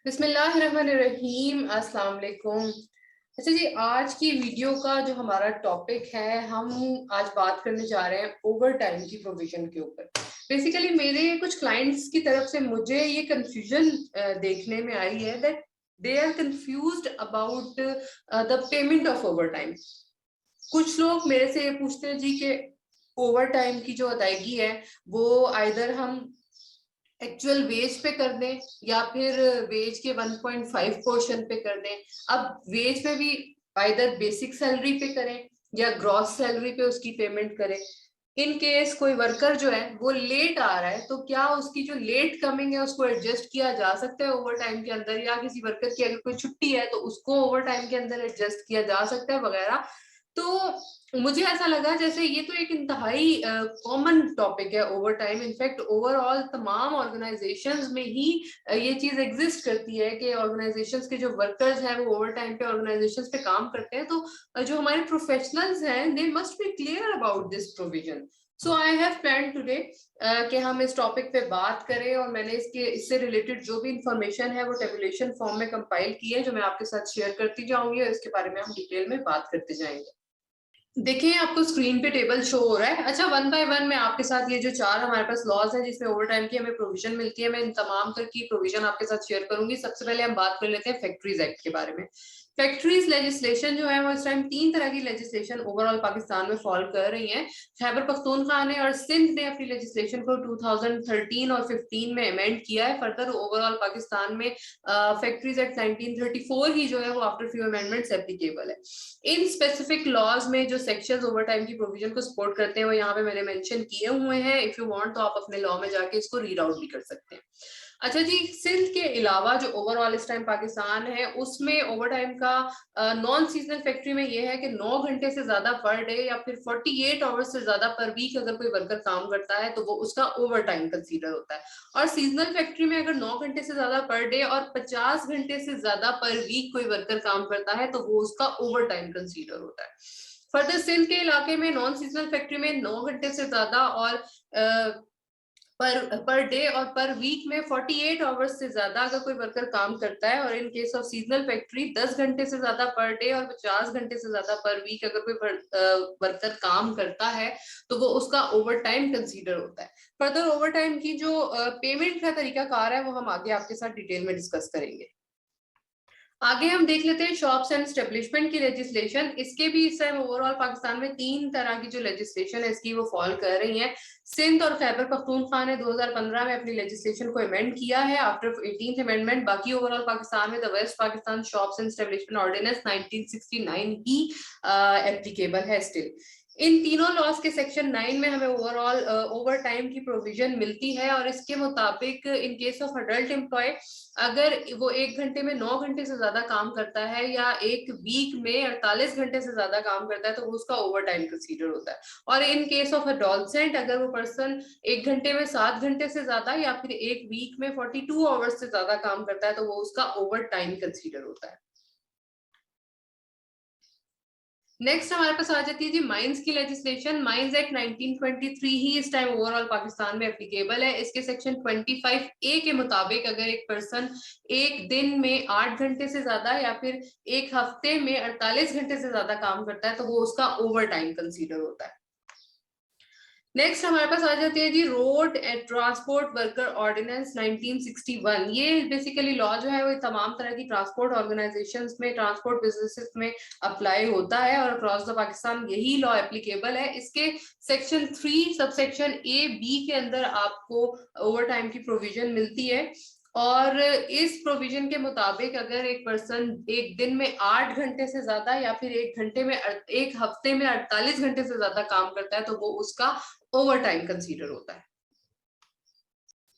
बिस्मिल्लाहिर्रहमानिर्रहीम, अस्सलाम वालेकुम। अच्छा जी, आज की वीडियो का जो हमारा टॉपिक है, हम आज बात करने जा रहे हैं ओवर टाइम की प्रोविजन के ऊपर। बेसिकली मेरे कुछ क्लाइंट्स की तरफ से मुझे ये कंफ्यूजन देखने में आई है that they are confused about the payment of over time. कुछ लोग मेरे से ये पूछते हैं जी कि ओवर टाइम की जो अदायगी है वो आइदर हम एक्चुअल वेज पे कर दें या फिर वेज के 1.5 पोर्शन पे कर दें। अब वेज पे भी आइदर बेसिक सैलरी पे करें या ग्रॉस सैलरी पे उसकी पेमेंट करें। इन केस कोई वर्कर जो है वो लेट आ रहा है तो क्या उसकी जो लेट कमिंग है उसको एडजस्ट किया जा सकता है ओवर टाइम के अंदर, या किसी वर्कर की अगर कोई छुट्टी है तो उसको ओवर टाइम के अंदर एडजस्ट किया जा सकता है वगैरह। तो मुझे ऐसा लगा जैसे ये तो एक इंतहाई कॉमन टॉपिक है ओवर टाइम। इनफैक्ट ओवरऑल तमाम ऑर्गेनाइजेशंस में ही ये चीज एग्जिस्ट करती है कि ऑर्गेनाइजेशंस के जो वर्कर्स हैं वो ओवर टाइम पे ऑर्गेनाइजेशंस पे काम करते हैं। तो जो हमारे प्रोफेशनल्स हैं they must be clear about this provision. So I have plan today कि हम इस टॉपिक पे बात करें, और मैंने इससे रिलेटेड जो भी इंफॉर्मेशन है वो टेबुलेशन फॉर्म में कंपाइल की है जो मैं आपके साथ शेयर करती जाऊंगी, और इसके बारे में हम डिटेल में बात करते जाएंगे। देखिए आपको स्क्रीन पे टेबल शो हो रहा है। अच्छा, वन बाय वन मैं आपके साथ ये जो चार हमारे पास लॉज है जिसमें ओवर टाइम की हमें प्रोविजन मिलती है, मैं इन तमाम तर की प्रोविजन आपके साथ शेयर करूंगी। सबसे पहले हम बात कर लेते हैं फैक्ट्रीज एक्ट के बारे में। फैक्ट्रीज लेजिस्लेशन जो है वो इस टाइम तीन तरह की लेजिस्लेशन ओवरऑल पाकिस्तान में फॉलो कर रही है। खैबर पख्तूनख्वा ने और सिंध ने अपनी लेजिस्लेशन को 2013 और 15 में अमेंड किया है। फर्दर ओवरऑल पाकिस्तान में फैक्ट्रीज एक्ट 1934 ही जो है वो आफ्टर फ्यू अमेंडमेंट्स एप्लीकेबल है। इन स्पेसिफिक लॉज में जो सेक्शंस ओवर टाइम की प्रोविजन को सपोर्ट करते हैं वो यहाँ पे मैंने मेंशन किए हुए हैं। इफ यू वांट तो आप अपने लॉ में जाके इसको रीड आउट भी कर सकते हैं। अच्छा जी, सिंध के अलावा जो ओवरऑल इस टाइम पाकिस्तान है उसमें ओवर टाइम का नॉन सीजनल फैक्ट्री में ये है कि 9 घंटे से ज्यादा पर डे या फिर 48 आवर्स से ज्यादा पर वीक अगर कोई वर्कर काम करता है तो वो उसका ओवर टाइम कंसीडर होता है। और सीजनल फैक्ट्री में अगर 9 घंटे से ज्यादा पर डे और 50 घंटे से ज्यादा पर वीक कोई वर्कर काम करता है तो वो उसका ओवर टाइम कंसीडर होता है। फर्दर सिंध के इलाके में नॉन सीजनल फैक्ट्री में 9 घंटे से ज्यादा और पर डे और पर वीक में 48 आवर्स से ज्यादा अगर कोई वर्कर काम करता है, और इन केस ऑफ सीजनल फैक्ट्री 10 घंटे से ज्यादा पर डे और 50 घंटे से ज्यादा पर वीक अगर कोई वर्कर काम करता है तो वो उसका ओवर टाइम कंसीडर होता है। फर्दर ओवर टाइम की जो पेमेंट का तरीका कार है वो हम आगे आपके साथ डिटेल में डिस्कस करेंगे। आगे हम देख लेते हैं शॉप्स एंड स्टेब्लिशमेंट की लेजिस्लेशन। इसके भी इस टाइम ओवरऑल पाकिस्तान में तीन तरह की जो लेजिस्लेशन है इसकी वो फॉलो कर रही है। सिंध और खैबर पख्तूनख्वा ने 2015 में अपनी लेजिस्लेशन को अमेंड किया है आफ्टर 18th अमेंडमेंट। बाकी ओवरऑल पाकिस्तान में the west Pakistan shops and establishment ordinance 1969 ही एप्लीकेबल है स्टिल। इन तीनों लॉज के सेक्शन 9 में हमें ओवरऑल ओवर टाइम की प्रोविजन मिलती है, और इसके मुताबिक in case of adult employ अगर वो 1 घंटे में 9 घंटे से ज्यादा काम करता है या एक वीक में 48 घंटे से ज्यादा काम करता है तो वो उसका ओवर टाइम कंसीडर होता है। और इन केस ऑफ अडोलसेंट अगर वो पर्सन 1 घंटे में 7 घंटे से ज्यादा या फिर एक वीक में 42 आवर्स से ज्यादा काम करता है तो वो उसका ओवर टाइम कंसीडर होता है। नेक्स्ट हमारे पास आ जाती है जी माइंस की लेजिस्लेशन। माइंस एक्ट 1923 ही इस टाइम ओवरऑल पाकिस्तान में एप्लीकेबल है। इसके सेक्शन 25A के मुताबिक अगर एक पर्सन एक दिन में 8 घंटे से ज्यादा या फिर एक हफ्ते में 48 घंटे से ज्यादा काम करता है तो वो उसका ओवर टाइम कंसीडर होता है। नेक्स्ट हमारे पास आ जाती है जी road and transport worker ordinance 1961। ये बेसिकली लॉ जो है वो तमाम तरह की ट्रांसपोर्ट ऑर्गेनाइजेशंस में, ट्रांसपोर्ट बिजनेसेस में अप्लाई होता है, और अक्रॉस द पाकिस्तान यही लॉ एप्लीकेबल है। इसके सेक्शन 3 सब सेक्शन A-B के अंदर आपको ओवर टाइम की प्रोविजन मिलती है। और इस प्रोविजन के मुताबिक अगर एक पर्सन एक दिन में 8 घंटे से ज्यादा या फिर एक हफ्ते में 48 घंटे से ज्यादा काम करता है तो वो उसका ओवर टाइम कंसीडर होता है।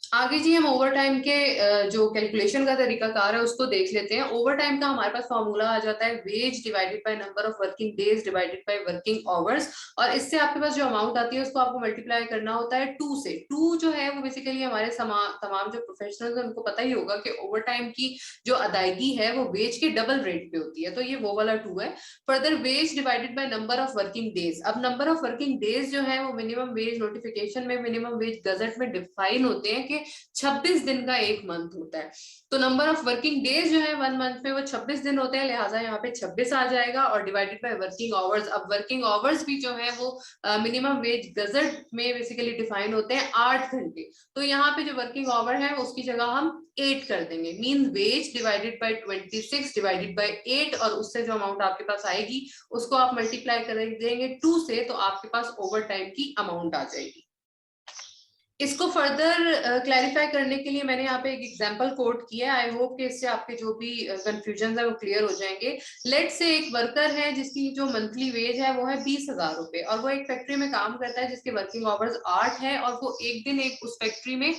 आगे जी हम ओवर टाइम के जो कैलकुलेशन का तरीका कार है उसको देख लेते हैं। ओवर टाइम का हमारे पास फॉर्मूला आ जाता है wage divided by number of working days divided by working hours, और इससे आपके पास जो अमाउंट आती है उसको आपको मल्टीप्लाई करना होता है 2 से। 2 जो है वो बेसिकली हमारे तमाम जो प्रोफेशनल्स हैं उनको पता ही होगा कि ओवर टाइम की जो अदायगी है वो वेज के डबल रेट पे होती है, तो ये वो वाला 2 है। Further wage divided by number of working days. अब नंबर ऑफ वर्किंग डेज जो है वो मिनिमम वेज नोटिफिकेशन में, मिनिमम वेज गजट में डिफाइन होते हैं कि हैं 26 दिन का एक मंथ होता है, तो नंबर ऑफ वर्किंग डेज जो है 1 मंथ में वो 26 दिन होते हैं, लिहाजा यहाँ पे 26 आ जाएगा और डिवाइडेड बाय वर्किंग आवर्स। अब वर्किंग आवर्स भी जो है वो मिनिमम वेज गजट में बेसिकली डिफाइन होते हैं 8 घंटे, तो यहाँ पे जो वर्किंग आवर है उसकी जगह हम 8 कर देंगे, mean wage divided by 26 divided by 8, और उससे जो अमाउंट आपके पास आएगी उसको आप मल्टीप्लाई कर देंगे 2 से, तो आपके पास ओवर टाइम की अमाउंट आ जाएगी। इसको फर्दर क्लैरिफाई करने के लिए मैंने यहाँ पे एक एग्जांपल कोट किया है, आई होप कि इससे आपके जो भी कंफ्यूजन है वो क्लियर हो जाएंगे। लेट से एक वर्कर है जिसकी जो मंथली वेज है वो है 20,000 रुपए, और वो एक फैक्ट्री में काम करता है जिसके वर्किंग आवर्स 8 है, और वो एक दिन एक उस फैक्ट्री में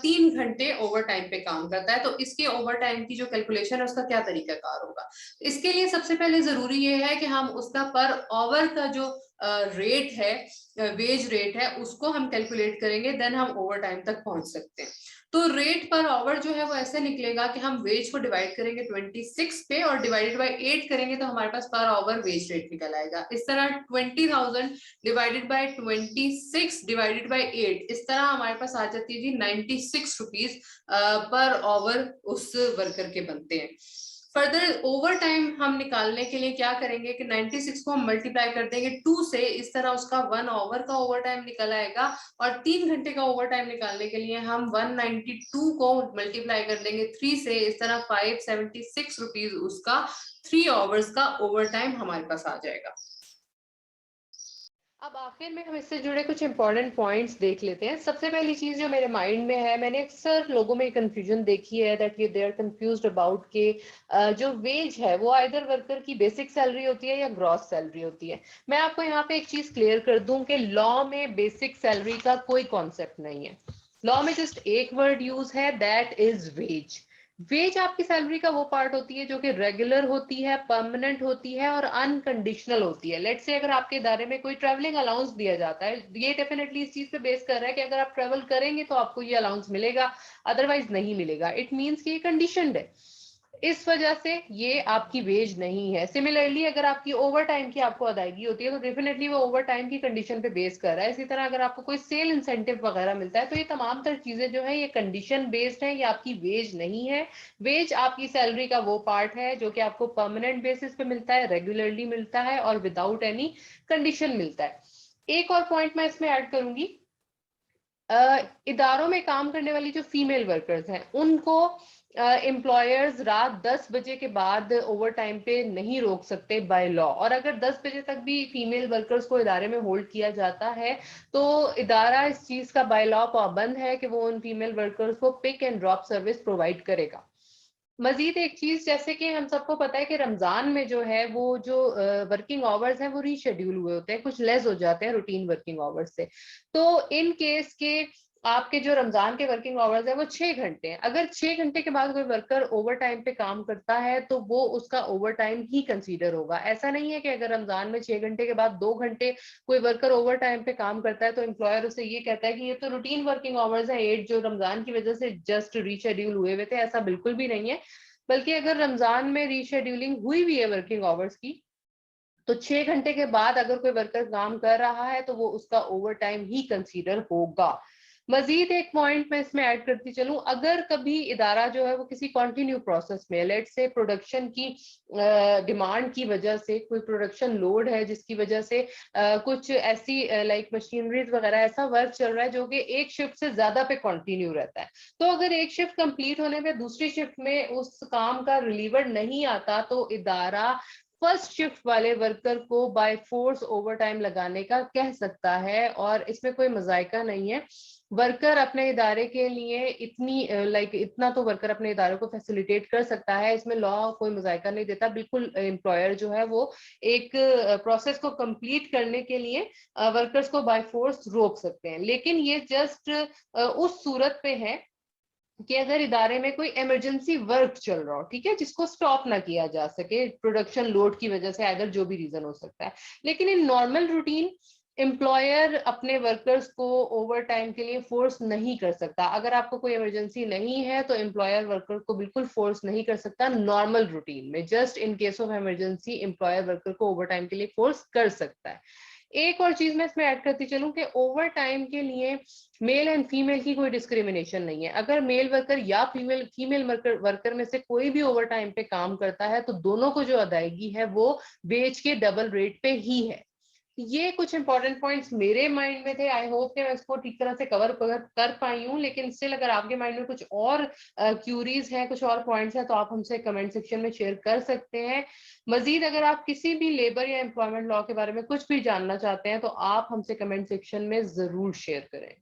3 घंटे ओवर टाइम पे काम करता है। तो इसके ओवर टाइम की जो कैलकुलेशन है उसका क्या तरीकाकार होगा? इसके लिए सबसे पहले जरूरी ये है कि हम उसका पर आवर का जो रेट है, वेज रेट है, उसको हम कैलकुलेट करेंगे, देन हम ओवर टाइम तक पहुंच सकते हैं। तो रेट पर आवर जो है वो ऐसे निकलेगा कि हम वेज को डिवाइड करेंगे 26 पे और डिवाइडेड बाय 8 करेंगे, तो हमारे पास पर आवर वेज रेट निकल आएगा। इस तरह 20,000 डिवाइडेड बाय 26 डिवाइडेड बाय 8, इस तरह हमारे पास आ जाती है जी 96 रुपीज पर आवर उस वर्कर के बनते हैं। फर्दर ओवर टाइम हम निकालने के लिए क्या करेंगे कि 96 को हम मल्टीप्लाई कर देंगे 2 से, इस तरह उसका 1 आवर का ओवर टाइम निकल आएगा, और 3 घंटे का ओवर टाइम निकालने के लिए हम 192 को मल्टीप्लाई कर देंगे 3 से, इस तरह 576 रुपीज उसका 3 आवर्स का ओवर टाइम हमारे पास आ जाएगा। अब आखिर में हम इससे जुड़े कुछ इंपॉर्टेंट पॉइंट्स देख लेते हैं। सबसे पहली चीज जो मेरे माइंड में है, मैंने अक्सर लोगों में कंफ्यूजन देखी है that they are confused about के जो वेज है वो आइदर वर्कर की बेसिक सैलरी होती है या ग्रॉस सैलरी होती है। मैं आपको यहाँ पे एक चीज क्लियर कर दूं कि लॉ में बेसिक सैलरी का कोई कॉन्सेप्ट नहीं है। लॉ में जस्ट एक वर्ड यूज है, दैट इज वेज। वेज आपकी सैलरी का वो पार्ट होती है जो कि रेगुलर होती है, परमानेंट होती है और अनकंडीशनल होती है। लेट्स से अगर आपके इदारे में कोई ट्रैवलिंग अलाउंस दिया जाता है, ये डेफिनेटली इस चीज पे बेस कर रहा है कि अगर आप ट्रैवल करेंगे तो आपको ये अलाउंस मिलेगा, अदरवाइज नहीं मिलेगा। इट मीन्स कि ये कंडीशनड है, इस वजह से ये आपकी वेज नहीं है। सिमिलरली अगर आपकी ओवर टाइम की आपको अदायगी होती है तो डेफिनेटली वो ओवर टाइम की कंडीशन पे बेस कर रहा है। इसी तरह अगर आपको कोई सेल इंसेंटिव वगैरह मिलता है तो ये तमाम तर चीजें जो है ये कंडीशन बेस्ड है, ये आपकी वेज नहीं है। वेज आपकी सैलरी का वो पार्ट है जो कि आपको परमानेंट बेसिस पे मिलता है, रेगुलरली मिलता है और विदाउट एनी कंडीशन मिलता है। एक और पॉइंट मैं इसमें ऐड करूंगी, इदारों में काम करने वाली जो फीमेल वर्कर्स हैं उनको एम्प्लॉयर्स रात 10 बजे के बाद ओवर टाइम पे नहीं रोक सकते बाय लॉ, और अगर 10 बजे तक भी फीमेल वर्कर्स को इदारे में होल्ड किया जाता है तो इदारा इस चीज का बाय लॉ पाबंद है कि वो उन फीमेल वर्कर्स को pick and drop service provide करेगा। मजीद एक चीज, जैसे कि हम सबको पता है कि रमजान में जो है वो जो वर्किंग आवर्स हैं वो रीशेड्यूल हुए होते हैं, कुछ लेस हो जाते हैं रूटीन वर्किंग आवर्स से। तो इन केस के आपके जो रमजान के वर्किंग आवर्स है वो 6 घंटे हैं। अगर 6 घंटे के बाद कोई वर्कर ओवर टाइम पे काम करता है तो वो उसका ओवर टाइम ही कंसीडर होगा। ऐसा नहीं है कि अगर रमजान में 6 घंटे के बाद 2 घंटे कोई वर्कर ओवर टाइम पे काम करता है तो एम्प्लॉयर उसे ये कहता है कि ये तो रूटीन वर्किंग आवर्स है 8 जो रमजान की वजह से जस्ट रीशेड्यूल हुए हुए थे। ऐसा बिल्कुल भी नहीं है, बल्कि अगर रमजान में रीशेड्यूलिंग हुई भी है वर्किंग आवर्स की तो 6 घंटे के बाद अगर कोई वर्कर काम कर रहा है तो वो उसका ओवर टाइम ही कंसीडर होगा। मजीद एक पॉइंट मैं इसमें ऐड करती चलूं, अगर कभी इदारा जो है वो किसी कंटिन्यू प्रोसेस में, लेट से प्रोडक्शन की डिमांड की वजह से कोई प्रोडक्शन लोड है जिसकी वजह से कुछ ऐसी लाइक मशीनरीज वगैरह ऐसा वर्क चल रहा है जो कि एक शिफ्ट से ज्यादा पे कंटिन्यू रहता है, तो अगर एक शिफ्ट कंप्लीट होने पे दूसरी शिफ्ट में उस काम का रिलीवर नहीं आता तो इदारा फर्स्ट शिफ्ट वाले वर्कर को बाय फोर्स ओवर टाइम लगाने का कह सकता है, और इसमें कोई मजायका नहीं है। वर्कर अपने इदारे के लिए इतनी इतना तो वर्कर अपने इदारे को फैसिलिटेट कर सकता है, इसमें लॉ कोई मजायका नहीं देता। बिल्कुल एम्प्लॉयर जो है वो एक प्रोसेस को कंप्लीट करने के लिए वर्कर्स को बाय फोर्स रोक सकते हैं, लेकिन ये जस्ट उस सूरत पे है कि अगर इदारे में कोई इमरजेंसी वर्क चल रहा हो, ठीक है, जिसको स्टॉप ना किया जा सके प्रोडक्शन लोड की वजह से, अगर जो भी रीजन हो सकता है। लेकिन इन नॉर्मल रूटीन एम्प्लॉयर अपने वर्कर्स को ओवर टाइम के लिए फोर्स नहीं कर सकता। अगर आपको कोई इमरजेंसी नहीं है तो एम्प्लॉयर वर्कर को बिल्कुल फोर्स नहीं कर सकता नॉर्मल रूटीन में। Just in case of emergency employer worker को ओवर टाइम के लिए फोर्स कर सकता है। एक और चीज मैं इसमें ऐड करती चलूं कि ओवर टाइम के लिए मेल एंड फीमेल की कोई डिस्क्रिमिनेशन नहीं है। अगर मेल वर्कर या फीमेल फीमेल वर्कर में से कोई भी ओवर टाइम पे काम करता है तो दोनों को जो अदायगी है वो वेज के डबल रेट पे ही है। ये कुछ इंपॉर्टेंट पॉइंट्स मेरे माइंड में थे। आई होप कि मैं इसको ठीक तरह से कवर कर पाई हूँ, लेकिन स्टिल अगर आपके माइंड में कुछ और क्यूरीज हैं, कुछ और पॉइंट्स हैं, तो आप हमसे कमेंट सेक्शन में शेयर कर सकते हैं। मजीद अगर आप किसी भी लेबर या एम्प्लॉयमेंट लॉ के बारे में कुछ भी जानना चाहते हैं तो आप हमसे कमेंट सेक्शन में जरूर शेयर करें।